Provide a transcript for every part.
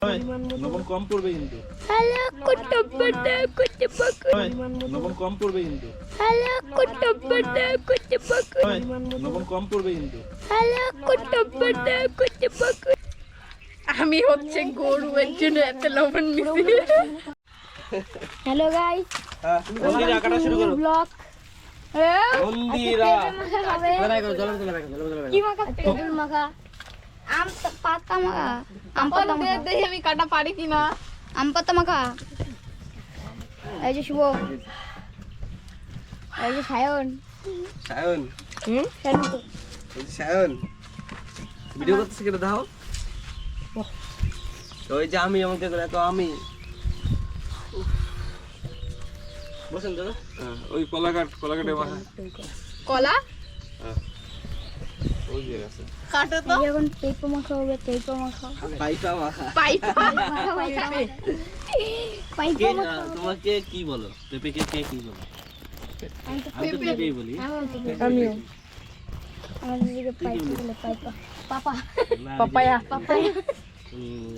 লবণ কম করবে কিন্তু। হ্যালো কুটুম্বটা কুটুম্বক লবণ কম করবে কিন্তু। হ্যালো কুটুম্বটা কুটুম্বক লবণ কম করবে কিন্তু। হ্যালো কুটুম্বটা কুটুম্বক আমি হচ্ছে গরু এর জন্য এত লবণ মিশি। হ্যালো গাইস মন্দিরা কাটা শুরু করো। ব্লগ মন্দিরা কি মাখা তেঁতুল মাখা আম পাতা মাখা আম পাতা মাখা দেখি আমি কাটা পারি কিনা। আম পাতা মাখা এই যে শুভ এই যে সায়ন সায়ন সায়ন তো সায়ন ভিডিও করতেছে কেটে দাও। ওই যে আমি আমাকে করে তো আমি বসেন দাদা। ওই কলাকাটে মাখা কলা ওই যে আছে কাটো তো এখন পেঁপে মাখা হবে পেঁপে মাখা পাইপা মাখা। পাইপা পাইপে মাখা তোমাকে কি বলো পেঁপেকে কে কি বলো? আমি তো পেঁপেই বলি। আমিও আমাদের দিকে পাইপা বলে পাইপা পাপা পাপায়া পাপায়া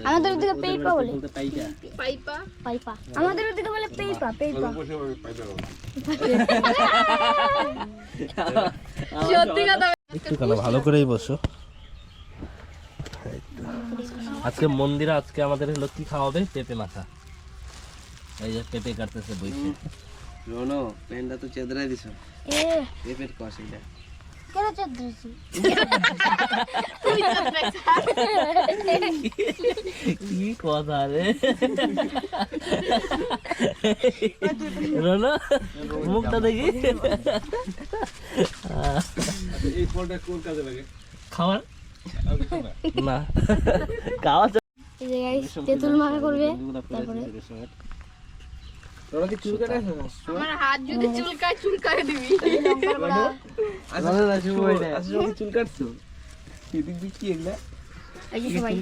আমাদের দিকে পেঁপা বলে পাইকা পাইপা পাইপা আমাদের দিকে বলে পেঁপা পেঁপা সত্যি কথা। একটু কেন ভালো করেই বসো। আজকে মন্দিরে আজকে আমাদের হলো কি খাওয়াবে? পেঁপে মাখা। এই যে পেঁপে কাটতেছে বইছে। রোনো পেনটা তো চেদরাই দিছো। এ পেঁপের কষ এটা। কেন চদ্দছি কি কথা রে রোনো মুখটা দেখি। এই ফলটা কোন কাজে লাগে? খাওয়ার না খাওয়া। এই যে গাইস তেঁতুল মাখা করবে তারপরে তোরা কি চুল কাটা আছে? আমার হাত যদি চুলকায় দিবি। লঙ্কার গুঁড়া আসলে না শুভ এটা। আসলে চুল কাটছো কি দিবি কি এগুলা? এই যে সবাই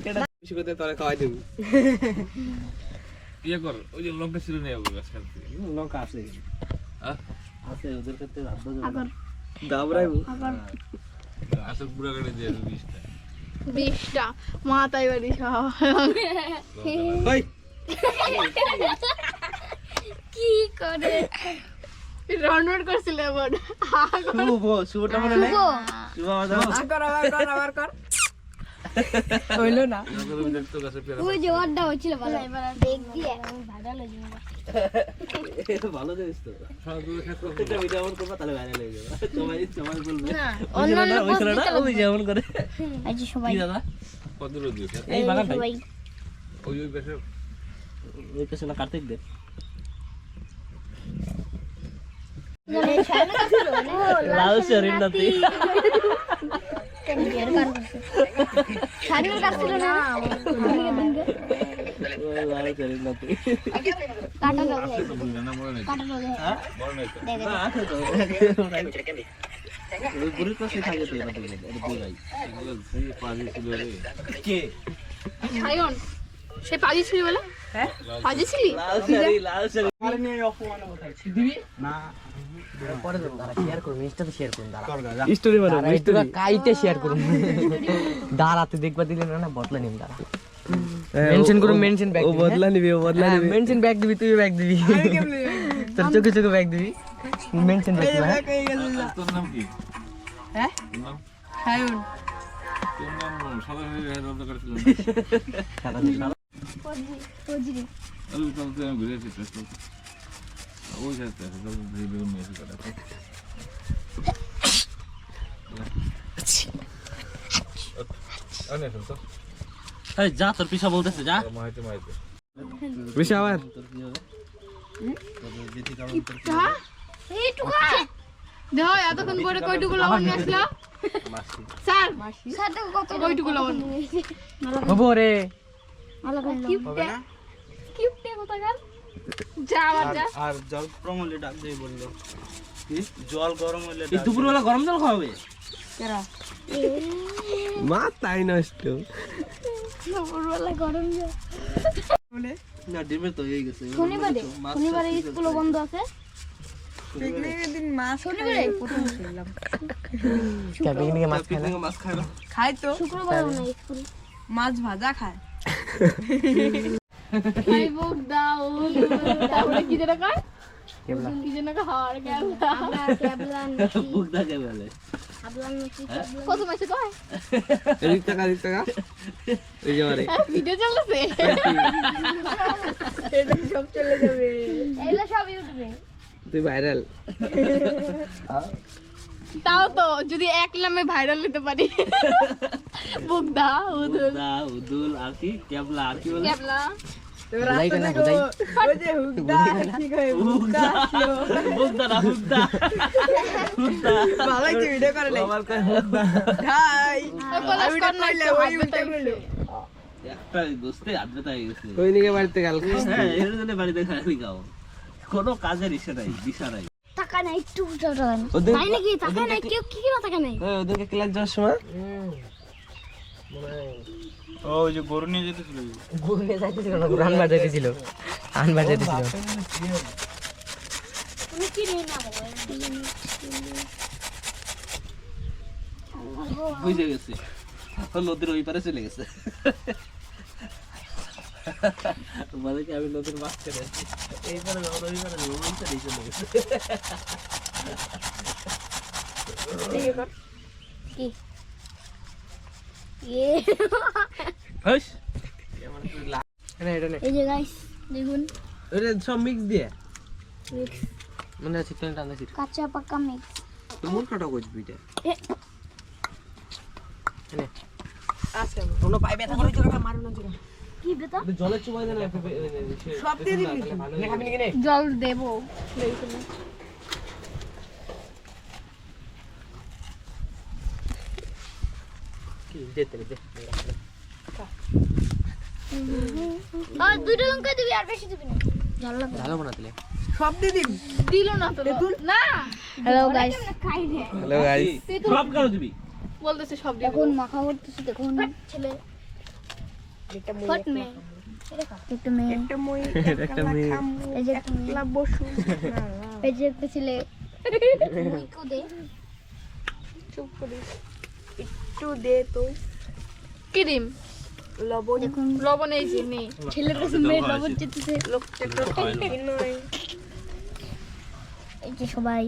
বেশি করে তোরা খাওয়াই দিবি। ইয়ে কর ওই যে লঙ্কা ছিল নিয়ে যাবো গাছ কাটতে। লঙ্কা আছে আছে ওদের কাছে রাখবো আগর দাবরাইবো আগর আসল পুরা কাটে দিয়ে 20টা মাথায় বাড়ি খাওয়া। ওই কি করে রনর করছিল এবার। শুভটা মনে নাই? শুভ আবার কর হইলো না। ওই যে ওয়ার্ডটা হচ্ছিল ভালো এবার দেখ দিয়ে ভাইরাল হয়ে যাবে ভালো জিনিস তো। এটা ভিডিও অন করবা তাহলে ভাইরাল হয়ে যাবে। সবাই বলবে না অন্যান্য ওই ছেলেটা ওই যেমন করে। এই যে সবাই কি দাদা? কত রোজ এই বাগানটাই সবাই ওই পাশে ওই পাশে না কার্তিক দে। লাল শরীর নাতি শাড়ির কাজ ছিল না লাল শরীর নাতি কাটা লোক কাটা লোক না আছে তো ওই বুড়ির পাশে থাকে তো এটা দুই ভাই এগুলো সেই পাজি ছিল রে কে সায়ন সে পাজি ছিল বলে? হ্যাঁ পাজি ছিলি? লাল শরীর আরে নিয়ে অপমান কোথায় দিবি না পরে দেব দাঁড়া শেয়ার করুন ইনস্টাতে শেয়ার করুন দাঁড়া স্টোরি বানাবো স্টোরি কাইতে শেয়ার করুন দাঁড়াতে দেখবা দিলে না বদলা নিম দাঁড়া মেনশন করুন মেনশন ব্যাক ও বদলা নিবি ও বদলা নিবি মেনশন ব্যাক দিবি তুই ব্যাক দিবি তোর চোখে চোখে ব্যাক দিবি মেনশন ব্যাক দিবি তোর নাম কি? হ্যাঁ সায়ন তোর নাম সাদা হয়ে রব্দ করেছিল ফজরি ওই তো আমি ঘুরে আসি তো ওই যাচ্ছে তো ভিডিও নিয়ে এসে কথা আনে তো এই যা তোর পিছা বলতেছে যা মাইতে পিছা আবার এইটুকু দেখো এতক্ষণ পরে কয়টুকু লবণ নিয়ে আসলো স্যার সাথে কত কয়টুকু লবণ হবো রে কিউটে কিউটে কত গাল যা আবার যা আর জল গরম হলে ডাক দিয়ে বললো জল গরম হলে এই দুপুরবেলা গরম জল খাওয়াবে মা তাই নষ্ট দুপুরবেলা গরম জল না ডিমে তো হয়ে গেছে শনিবারে স্কুল বন্ধ আছে পিকনিকের দিন মাছ শনিবারে পিকনিকে মাছ খাই না মাছ খাই না খাই তো শুক্রবার না স্কুল মাছ ভাজা খায় এই বুক দাও তারপরে কি যেন কয় কি যেন কয় হার গেল আমরা ক্যাবলান বুক দাকে বলে ক্যাবলান মিষ্টি কত মাসে কয় এদিক টাকা এই যে মারে ভিডিও চলতেছে এগুলো সব ইউটিউবে তুই ভাইরাল তাও তো যদি এক নামে ভাইরাল হতে পারি বুক দাও উদুল বুক দা উদুল আর কি কেবলা আর কি বলে ক্যাবলা বুঝাই কেন বুঝাই বুক দা না বুক দা ভালো কি ভিডিও করে নাই আমার কই বুক দা আমি তো কইলে ওই উল্টা কইলে একটা বুঝতে আদ্রতা হয়ে গেছে ওই নিকে বাড়িতে গেল হ্যাঁ এর জন্য বাড়িতে খালি খাও কোনো কাজের ইচ্ছা নাই দিশা নাই টাকা নাই একটু টাকা নাই তাই নাকি টাকা নাই কেউ কি টাকা নাই ওদেরকে ক্লাস যাওয়ার সময় ওই যে গরু নিয়ে যেতেছিল ঘুরে যাইতেছিল না রান বাজাইতেছিল আন বাজাইতেছিল তুমি কি নিয়ে নাও বুঝে গেছে নদীর ওই পারে চলে গেছে মানে কি আমি নদীর মাছ ছেড়ে এই পারে ওই পারে ওই পারে চলে গেছে কি এ হস এটা নে এই যে গাইস দেখুন ওরে সব মিক্স দিয়ে মিক্স মানে চিকেন টান দিছি কাঁচা পাকা মিক্স মন কাটা কইছ বিটা কোনো পাই ব্যথা করে চোখটা মারু না চোখটা কি বেটা জলে চুবাই দেন সব দিয়ে দিবি নে খাবি নাকি নে জল দেবো কি যেতে দে আর দুটো লঙ্কা দিবি আর বেশি দিবি না ভালো লাগবে ভালো বানা দিলে সব দিয়ে দিবি দিল না তো না হ্যালো গাইস খাই রে হ্যালো গাইস সব কেন দিবি বলতেছে সব দিব দেখুন মাখা করতেছে দেখুন ছেলে ফট মে একটা মেয়ে একটা মেয়ে এই যে একটা মেয়ে বসু এই যে একটা ছেলে মুইকো দে ক্রিম দেখুন লবণ এই যে নেই ছেলের কাছে মেয়ে লবণ চেতেছে এই যে সবাই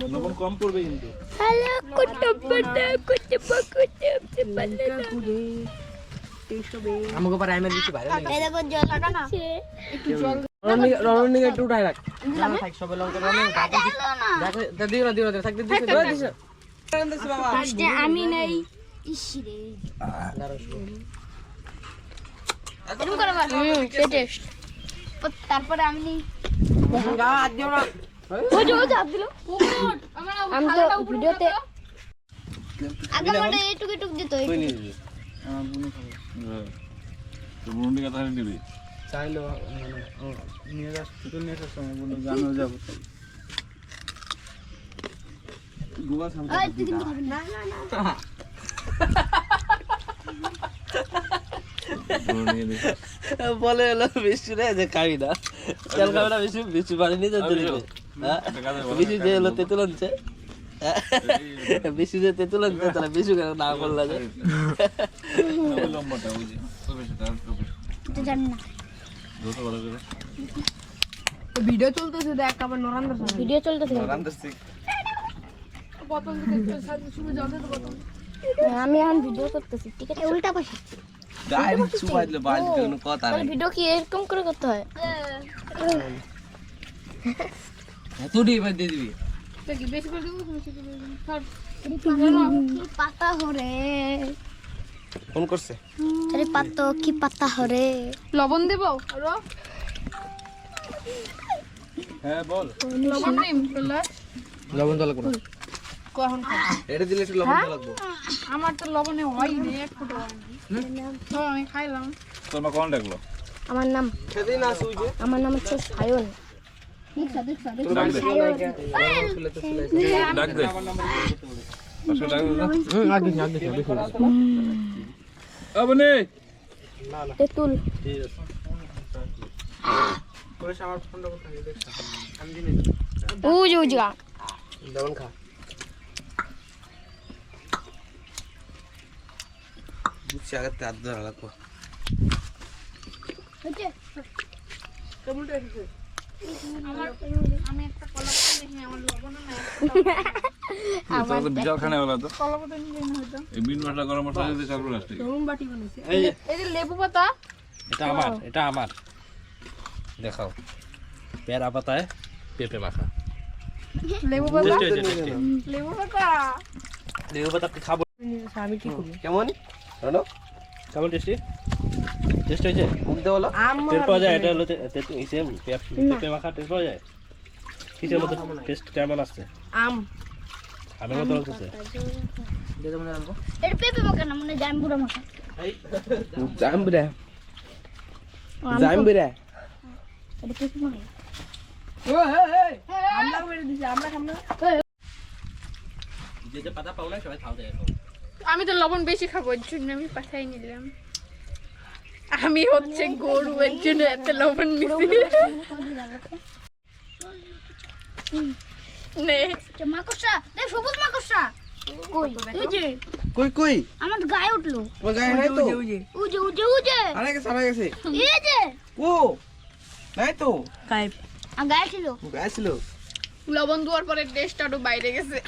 লবণ কম পড়বে কিন্তু হ্যালো কুটুম্বটা কুটুম্বা আমাকে পারে আইমের দিছি ভালো এই দেখো জল লাগা না একটু জল রনন নিকে একটু উঠাই রাখ না থাক সবে লঙ্কা রান্না দেখ দিও না থাক দিছি বাবা ফার্স্টে আমি নেই ইসরে এরকম করে মার সে টেস্ট তারপরে আমি নেই গা হাত দিও না ওই যে চাপ দিল আমার আমি তো ভিডিওতে আগে মানে এইটুকু এইটুকু দিত কই নিয়ে দিবি আমার বোন খাবে তো বোনটি কথা নিবি চাইলো মানে নিয়ে যাস তুই নিয়ে আসার সময় বললো জানো যাবো গোয়া সামনে ওই তুই কিন্তু খাবি না বলে এলো বেশি রে যে খাবি না তেল খাবে না বেশি বেশি পানি নিয়ে যেতে দিবে বেশি যে এলো তেঁতুল আনছে বেশি যে তেঁতুল আনছে তারা বেশি কেন না করলা যে লম্বাটা ওই যে প্রফেশনটা তো জানি না যত বড় করে ভিডিও চলতেছে দেখ আবার নরান্দার ভিডিও চলতেছে রান্দাছি বোতল দিতে শুরু জল দে বোতল আমি এখন ভিডিও করতেছি ঠিক আছে উল্টা পাশে ডাইরেক্ট চুবাই দিলে বাড়িতে কোনো কথা তাহলে নাই ভিডিও কি এরকম করে করতে হয় তুই এবার দিয়ে দিবি দেখি বেশি করে দেবো বেশি করে দেবো কি পাতা হরে ফোন করছে আরে পাতো কি পাতা হরে লবণ দেবো আরো হ্যাঁ বল লবণ নেই লবণ তো লাগবে কখন এটা দিলে একটু লবণ তো লাগবে আমার তো লবণে হয়নি এক ফুটো হয়নি তো আমি খাইলাম তোর মা কোন ডাকলো আমার নাম সেদিন না সুইজে আমার নাম হচ্ছে সায়ন ডাক দে ডাক দে পাশে ডাক দে আগে আবনে তেতুল করে আমার ফোনটা কোথায় দেখছ আমি দিনে উজগা লবণ খা বুঝছি আগে তে আদ ধরা লাগবে হচ্ছে আমি একটা কলা পাতা দেখি আমার লবণ না এটা তো বিশাল খানে वाला তো কলা পাতা নিলে না হয়তো এই মিট মশলা গরম মশলা দিয়ে চাল প্লাস্টিক এই যে এই যে লেবু পাতা এটা আমার দেখাও পেয়ারা পাতায় পেঁপে মাখা লেবু পাতা টেস্টি হয়েছে টেস্টি লেবু পাতা লেবু পাতা আপনি খাবো আমি কি করব কেমন জানো কেমন টেস্টি টেস্ট হয়েছে বলতে বলো টেস্ট পাওয়া যায় এটা হলো সেম পেঁপে মাখা টেস্ট পাওয়া যায় কিসের মতো টেস্ট কেমন আসছে আম আমের মতো লাগতেছে যেটা মনে রাখবো এটা পেঁপে মাখা না মানে জাম্বুরা মাখা জাম্বুরা জাম্বুরা এটা পেঁপে মাখা আমরা মেরে দিছি আমরা সামনে যে যে পাতা পাও না সবাই খাও দেয় আমি তো লবণ বেশি খাবো এর জন্য আমি পাঠাই নিলাম আমি হচ্ছে গরু এর জন্য এত লবণ নিছি নে এটা মাকড়সা দেখ সবুজ মাকড়সা কই এই যে কই কই আমার তো গায়ে উঠলো তোমার গায়ে নাই তো উজে উজে উজে আরে গেছে আরে গেছে এই যে ও নাই তো কাইপ আর গায়ে ছিল গায়ে ছিল লবণ দেওয়ার পরে টেস্ট আরো বাইরে গেছে